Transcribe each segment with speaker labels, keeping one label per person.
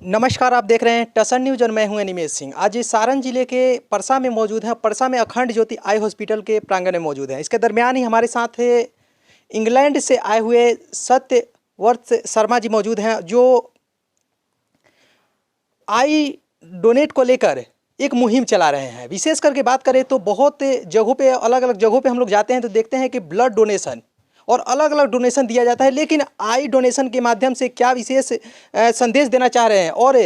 Speaker 1: नमस्कार, आप देख रहे हैं टसन न्यूज और मैं हूं अनिमेश सिंह। आज इस सारण जिले के परसा में मौजूद हैं। परसा में अखंड ज्योति आई हॉस्पिटल के प्रांगण में मौजूद हैं। इसके दरमियान ही हमारे साथ इंग्लैंड से आए हुए सत्यव्रत शर्मा जी मौजूद हैं, जो आई डोनेट को लेकर एक मुहिम चला रहे हैं। विशेष करके बात करें तो बहुत जगहों पे, अलग अलग जगहों पे हम लोग जाते हैं तो देखते हैं कि ब्लड डोनेशन और अलग अलग डोनेशन दिया जाता है, लेकिन आई डोनेशन के माध्यम से क्या विशेष संदेश देना चाह रहे हैं और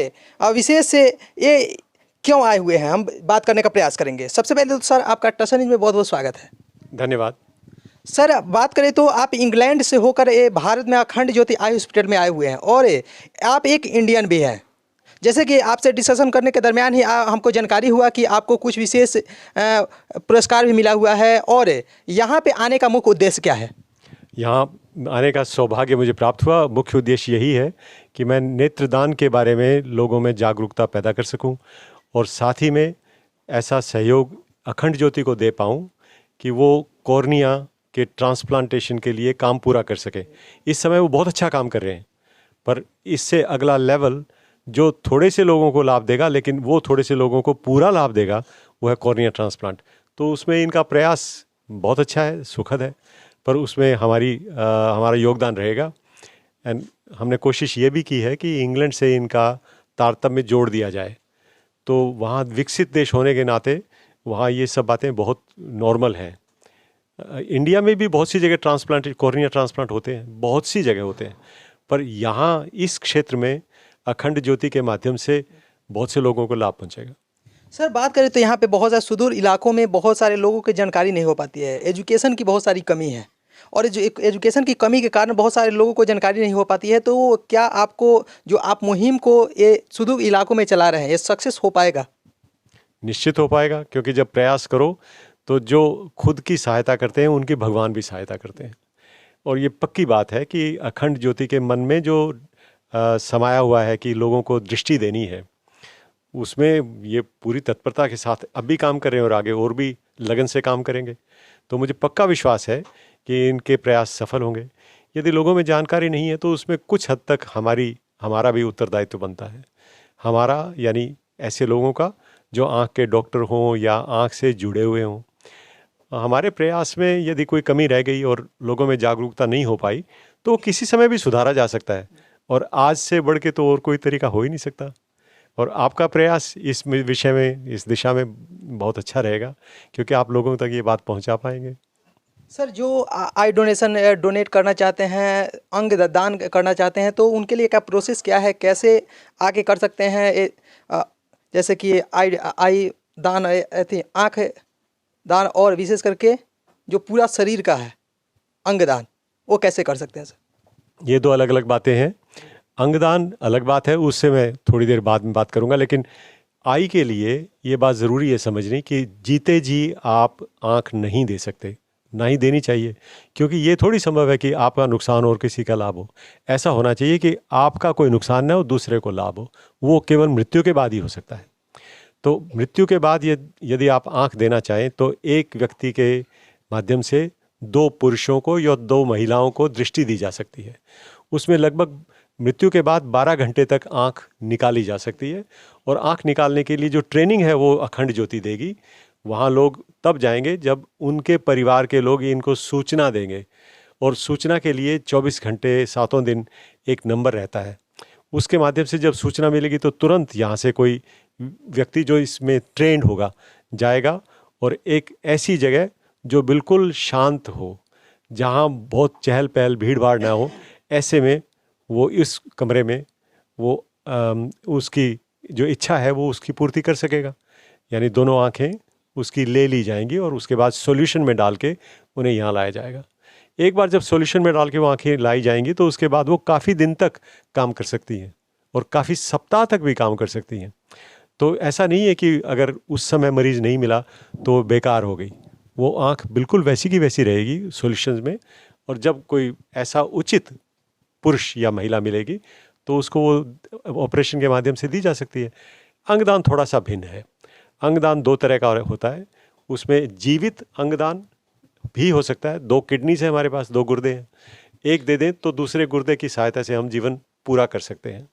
Speaker 1: विशेष से ये क्यों आए हुए हैं, हम बात करने का प्रयास करेंगे। सबसे पहले तो सर, आपका टसन न्यूज़ में बहुत बहुत स्वागत है।
Speaker 2: धन्यवाद
Speaker 1: सर, बात करें तो आप इंग्लैंड से होकर भारत में अखंड ज्योति आई हॉस्पिटल में आए हुए हैं और आप एक इंडियन भी हैं। जैसे कि आपसे डिस्कशन करने के दरमियान ही हमको जानकारी हुआ कि आपको कुछ विशेष पुरस्कार भी मिला हुआ है, और यहाँ पे आने का मुख्य उद्देश्य क्या है?
Speaker 2: यहाँ आने का सौभाग्य मुझे प्राप्त हुआ। मुख्य उद्देश्य यही है कि मैं नेत्रदान के बारे में लोगों में जागरूकता पैदा कर सकूं और साथ ही में ऐसा सहयोग अखंड ज्योति को दे पाऊं कि वो कॉर्निया के ट्रांसप्लांटेशन के लिए काम पूरा कर सके। इस समय वो बहुत अच्छा काम कर रहे हैं, पर इससे अगला लेवल जो थोड़े से लोगों को लाभ देगा, लेकिन वो थोड़े से लोगों को पूरा लाभ देगा, वो है कॉर्निया ट्रांसप्लांट। तो उसमें इनका प्रयास बहुत अच्छा है, सुखद है, पर उसमें हमारा योगदान रहेगा। एंड हमने कोशिश ये भी की है कि इंग्लैंड से इनका तारतम्य जोड़ दिया जाए। तो वहाँ विकसित देश होने के नाते वहाँ ये सब बातें बहुत नॉर्मल हैं। इंडिया में भी बहुत सी जगह कॉर्निया ट्रांसप्लांट होते हैं, बहुत सी जगह होते हैं, पर यहाँ इस क्षेत्र में अखंड ज्योति के माध्यम से बहुत से लोगों को लाभ पहुँचेगा।
Speaker 1: सर, बात करें तो यहाँ पे बहुत सारे सुदूर इलाकों में बहुत सारे लोगों की जानकारी नहीं हो पाती है। एजुकेशन की बहुत सारी कमी है और एजुकेशन की कमी के कारण बहुत सारे लोगों को जानकारी नहीं हो पाती है। तो क्या आपको, जो आप मुहिम को ये सुदूर इलाकों में चला रहे हैं, ये सक्सेस हो पाएगा?
Speaker 2: निश्चित हो पाएगा, क्योंकि जब प्रयास करो तो जो खुद की सहायता करते हैं उनकी भगवान भी सहायता करते हैं। और ये पक्की बात है कि अखंड ज्योति के मन में जो समाया हुआ है कि लोगों को दृष्टि देनी है, उसमें ये पूरी तत्परता के साथ अब भी काम कर रहे हैं और आगे और भी लगन से काम करेंगे। तो मुझे पक्का विश्वास है कि इनके प्रयास सफल होंगे। यदि लोगों में जानकारी नहीं है तो उसमें कुछ हद तक हमारा भी उत्तरदायित्व बनता है। हमारा यानी ऐसे लोगों का जो आँख के डॉक्टर हों या आँख से जुड़े हुए हों। हमारे प्रयास में यदि कोई कमी रह गई और लोगों में जागरूकता नहीं हो पाई तो किसी समय भी सुधारा जा सकता है, और आज से बढ़ के तो और कोई तरीका हो ही नहीं सकता। और आपका प्रयास इस विषय में, इस दिशा में बहुत अच्छा रहेगा, क्योंकि आप लोगों तक ये बात पहुंचा पाएंगे।
Speaker 1: सर, जो आई डोनेट करना चाहते हैं, अंग दान करना चाहते हैं, तो उनके लिए क्या प्रोसेस क्या है, कैसे आगे कर सकते हैं? जैसे कि आई दान, आँख दान, और विशेष करके जो पूरा शरीर का है अंगदान, वो कैसे कर सकते हैं सर?
Speaker 2: ये दो अलग अलग बातें हैं। अंगदान अलग बात है, उससे मैं थोड़ी देर बाद में बात करूंगा। लेकिन आई के लिए ये बात ज़रूरी है समझनी कि जीते जी आप आँख नहीं दे सकते, ना ही देनी चाहिए, क्योंकि ये थोड़ी संभव है कि आपका नुकसान और किसी का लाभ हो। ऐसा होना चाहिए कि आपका कोई नुकसान ना हो, दूसरे को लाभ हो। वो केवल मृत्यु के बाद ही हो सकता है। तो मृत्यु के बाद यदि आप आँख देना चाहें तो एक व्यक्ति के माध्यम से 2 पुरुषों को या 2 महिलाओं को दृष्टि दी जा सकती है। उसमें लगभग मृत्यु के बाद 12 घंटे तक आँख निकाली जा सकती है, और आँख निकालने के लिए जो ट्रेनिंग है वो अखंड ज्योति देगी। वहाँ लोग तब जाएंगे जब उनके परिवार के लोग इनको सूचना देंगे, और सूचना के लिए 24 घंटे 7 दिन एक नंबर रहता है। उसके माध्यम से जब सूचना मिलेगी तो तुरंत यहाँ से कोई व्यक्ति जो इसमें ट्रेंड होगा जाएगा, और एक ऐसी जगह जो बिल्कुल शांत हो, जहाँ बहुत चहल पहल भीड़ भाड़ ना हो, ऐसे में वो इस कमरे में वो उसकी जो इच्छा है वो उसकी पूर्ति कर सकेगा। यानी दोनों आँखें उसकी ले ली जाएंगी और उसके बाद सॉल्यूशन में डाल के उन्हें यहाँ लाया जाएगा। एक बार जब सॉल्यूशन में डाल के वो आँखें लाई जाएंगी तो उसके बाद वो काफ़ी दिन तक काम कर सकती हैं और काफ़ी सप्ताह तक भी काम कर सकती हैं। तो ऐसा नहीं है कि अगर उस समय मरीज़ नहीं मिला तो बेकार हो गई। वो आँख बिल्कुल वैसी की वैसी रहेगी सॉल्यूशंस में, और जब कोई ऐसा उचित पुरुष या महिला मिलेगी तो उसको वो ऑपरेशन के माध्यम से दी जा सकती है। अंगदान थोड़ा सा भिन्न है। अंगदान 2 तरह का होता है। उसमें जीवित अंगदान भी हो सकता है। 2 किडनीज है हमारे पास, 2 गुर्दे हैं, एक दे दें तो दूसरे गुर्दे की सहायता से हम जीवन पूरा कर सकते हैं।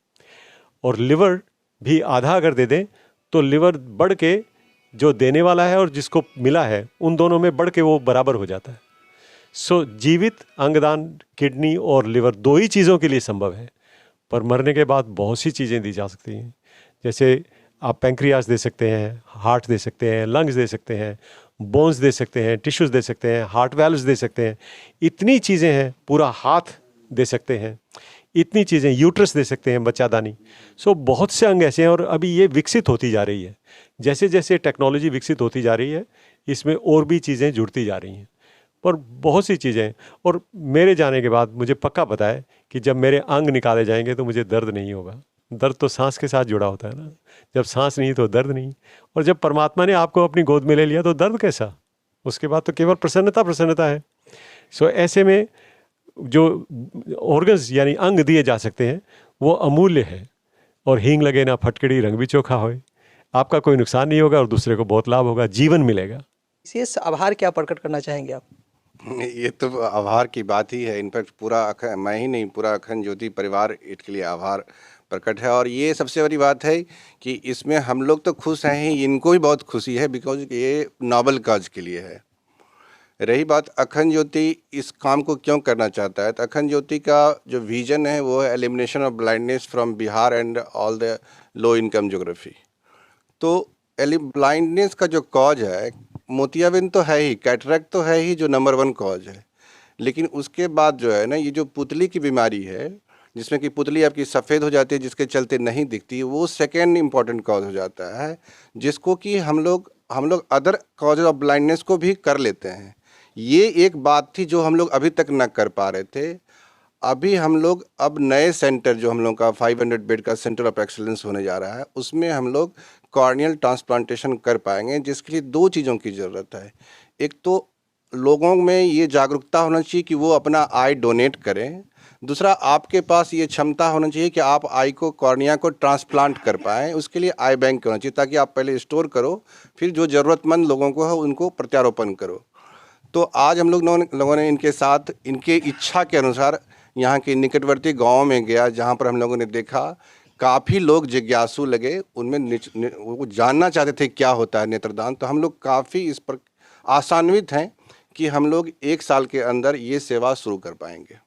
Speaker 2: और लिवर भी आधा अगर दे दें तो लिवर बढ़ के जो देने वाला है और जिसको मिला है उन दोनों में बढ़ के वो बराबर हो जाता है। सो जीवित अंगदान किडनी और लिवर 2 ही चीज़ों के लिए संभव है, पर मरने के बाद बहुत सी चीज़ें दी जा सकती हैं। जैसे आप पैंक्रियास दे सकते हैं, हार्ट दे सकते हैं, लंग्स दे सकते हैं, बोन्स दे सकते हैं, टिश्यूज़ दे सकते हैं, हार्ट वैल्व्स दे सकते हैं, इतनी चीज़ें हैं। पूरा हाथ दे सकते हैं, इतनी चीज़ें, यूट्रस दे सकते हैं, बच्चादानी। सो बहुत से अंग ऐसे हैं और अभी ये विकसित होती जा रही है। जैसे जैसे टेक्नोलॉजी विकसित होती जा रही है इसमें और भी चीज़ें जुड़ती जा रही हैं, पर बहुत सी चीज़ें। और मेरे जाने के बाद मुझे पक्का पता है कि जब मेरे अंग निकाले जाएंगे तो मुझे दर्द नहीं होगा। दर्द तो सांस के साथ जुड़ा होता है ना, जब सांस नहीं तो दर्द नहीं। और जब परमात्मा ने आपको अपनी गोद में ले लिया तो दर्द कैसा, उसके बाद तो केवल प्रसन्नता प्रसन्नता है। सो ऐसे में जो ऑर्गन्स यानी अंग दिए जा सकते हैं वो अमूल्य है। और हींग लगे ना फटकड़ी रंग भी चोखा होए, आपका कोई नुकसान नहीं होगा और दूसरे को बहुत लाभ होगा, जीवन मिलेगा।
Speaker 1: विशेष आभार क्या प्रकट करना चाहेंगे आप?
Speaker 3: ये तो आभार की बात ही है। इनफैक्ट मैं ही नहीं, पूरा अखंड ज्योति परिवार इसके लिए आभार प्रकट है। और ये सबसे बड़ी बात है कि इसमें हम लोग तो खुश हैं ही, इनको भी बहुत खुशी है, बिकॉज ये नोबल काज के लिए है। रही बात अखंड ज्योति इस काम को क्यों करना चाहता है, तो अखंड ज्योति का जो विजन है वो है elimination of blindness from Bihar and all the low income geography. तो ब्लाइंडनेस का जो कॉज है, मोतियाबिंद तो है ही, कैटरेक्ट तो है ही जो नंबर 1 कॉज है, लेकिन उसके बाद जो है ना, ये जो पुतली की बीमारी है जिसमें कि पुतली आपकी सफ़ेद हो जाती है, जिसके चलते नहीं दिखती, वो सेकेंड इम्पॉर्टेंट कॉज हो जाता है, जिसको कि हम लोग अदर कॉज ऑफ ब्लाइंडनेस को भी कर लेते हैं। ये एक बात थी जो हम लोग अभी तक न कर पा रहे थे। अभी हम लोग अब नए सेंटर जो हम लोग का 500 बेड का सेंटर ऑफ एक्सीलेंस होने जा रहा है, उसमें हम लोग कॉर्नियल ट्रांसप्लांटेशन कर पाएंगे, जिसके लिए 2 चीज़ों की ज़रूरत है। एक तो लोगों में ये जागरूकता होना चाहिए कि वो अपना आई डोनेट करें। दूसरा, आपके पास ये क्षमता होना चाहिए कि आप आई को, कॉर्निया को ट्रांसप्लांट कर पाएँ। उसके लिए आई बैंक होना चाहिए, ताकि आप पहले स्टोर करो, फिर जो ज़रूरतमंद लोगों को है उनको प्रत्यारोपण करो। तो आज हम लोगों ने इनके साथ, इनके इच्छा के अनुसार यहाँ के निकटवर्ती गाँव में गया, जहाँ पर हम लोगों ने देखा काफ़ी लोग जिज्ञासु लगे, उनमें वो जानना चाहते थे क्या होता है नेत्रदान। तो हम लोग काफ़ी इस पर आशान्वित हैं कि हम लोग 1 साल के अंदर ये सेवा शुरू कर पाएंगे।